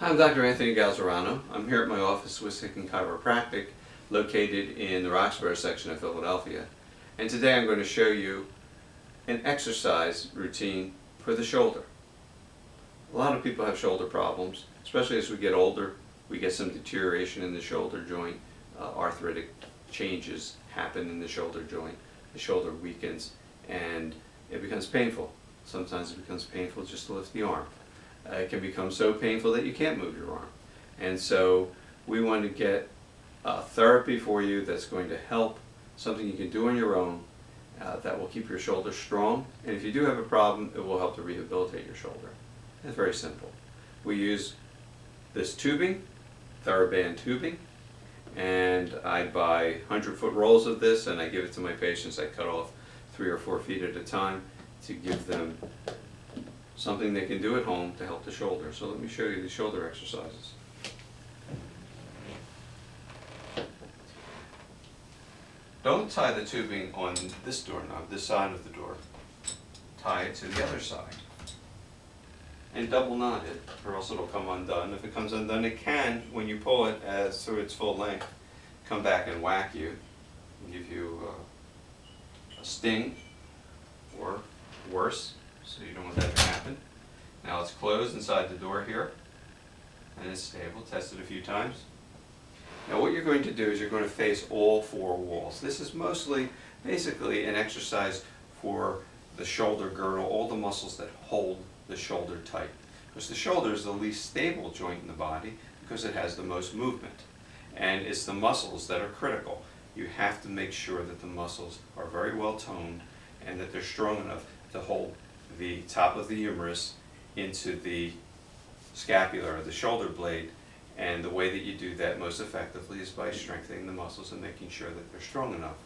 Hi, I'm Dr. Anthony Galzerano. I'm here at my office with Chiropractic, located in the Roxborough section of Philadelphia. And today I'm going to show you an exercise routine for the shoulder. A lot of people have shoulder problems, especially as we get older. We get some deterioration in the shoulder joint. Arthritic changes happen in the shoulder joint. The shoulder weakens and it becomes painful. Sometimes it becomes painful just to lift the arm. It can become so painful that you can't move your arm. And so we want to get therapy for you that's going to help, something you can do on your own that will keep your shoulder strong. And if you do have a problem, it will help to rehabilitate your shoulder. It's very simple. We use this tubing, TheraBand tubing, and I buy 100-foot rolls of this and I give it to my patients. I cut off 3 or 4 feet at a time to give them something they can do at home to help the shoulder. So let me show you the shoulder exercises. Don't tie the tubing on this doorknob, this side of the door. Tie it to the other side. And double knot it, or else it'll come undone. If it comes undone, it can, when you pull it through its full length, come back and whack you, and give you a sting, or worse. So you don't want that to happen. Now it's closed inside the door here, and it's stable. Test it a few times. Now what you're going to do is you're going to face all 4 walls. This is basically an exercise for the shoulder girdle, all the muscles that hold the shoulder tight. Because the shoulder is the least stable joint in the body because it has the most movement. And it's the muscles that are critical. You have to make sure that the muscles are very well toned and that they're strong enough to hold the top of the humerus into the scapula or the shoulder blade, and the way that you do that most effectively is by strengthening the muscles and making sure that they're strong enough.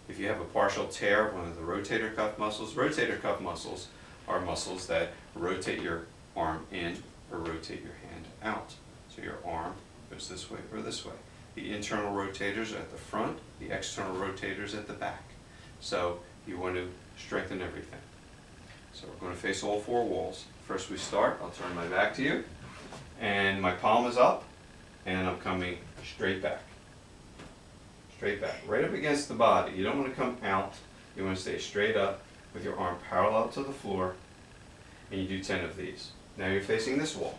If you have a partial tear of one of the rotator cuff muscles are muscles that rotate your arm in or rotate your hand out. So your arm goes this way or this way. The internal rotators are at the front, the external rotators at the back. So you want to strengthen everything. So we're going to face all 4 walls. First we start, I'll turn my back to you, and my palm is up, and I'm coming straight back. Straight back, right up against the body. You don't want to come out, you want to stay straight up with your arm parallel to the floor, and you do 10 of these. Now you're facing this wall,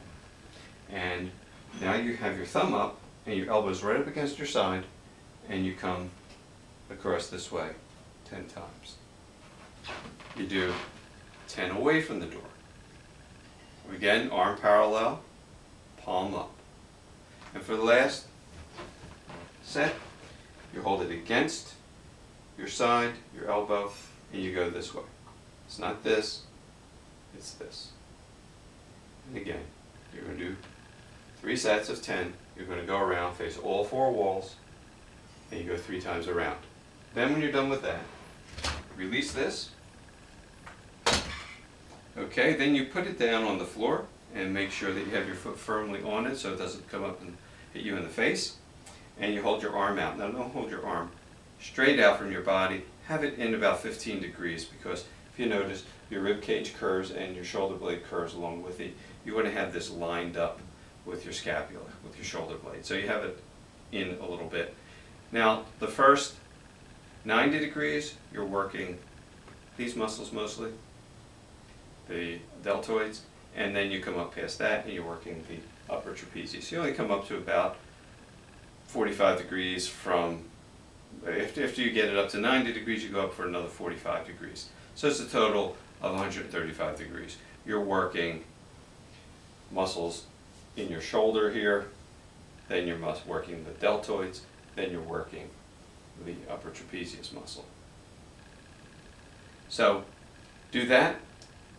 and now you have your thumb up, and your elbows right up against your side, and you come across this way 10 times. You do 10 away from the door. Again, arm parallel, palm up. And for the last set, you hold it against your side, your elbow, and you go this way. It's not this, it's this. And again, you're going to do 3 sets of 10. You're going to go around, face all 4 walls, and you go 3 times around. Then when you're done with that, release this. Okay, then you put it down on the floor and make sure that you have your foot firmly on it so it doesn't come up and hit you in the face. And you hold your arm out. Now don't hold your arm straight out from your body. Have it in about 15 degrees, because if you notice, your rib cage curves and your shoulder blade curves along with it. You want to have this lined up with your scapula, with your shoulder blade. So you have it in a little bit. Now the first 90 degrees, you're working these muscles mostly, the deltoids, and then you come up past that and you're working the upper trapezius. You only come up to about 45 degrees from, after you get it up to 90 degrees, you go up for another 45 degrees. So it's a total of 135 degrees. You're working muscles in your shoulder here, then you're working the deltoids, then you're working the upper trapezius muscle. So do that.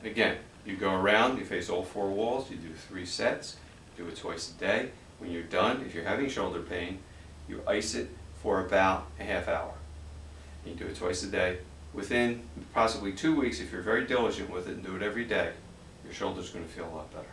Again, you go around, you face all 4 walls, you do 3 sets, do it twice a day. When you're done, if you're having shoulder pain, you ice it for about a half hour. You do it twice a day. Within possibly 2 weeks, if you're very diligent with it and do it every day, your shoulder's going to feel a lot better.